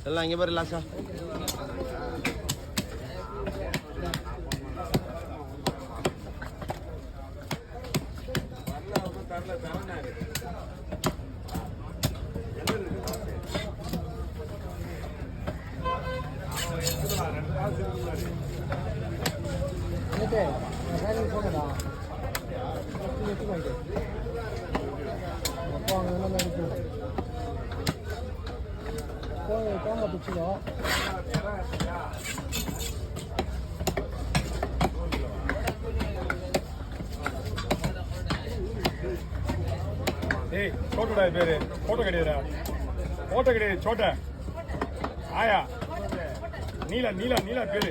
எல்லாம் இங்கே பாரு லாஸ்டா ஏய் சோட்டடா பேரு போட்டோ கிடையாதுடா போட்டோ கிடையாது சோட்டா ஆயா நீலா நீலா நீலா பேரு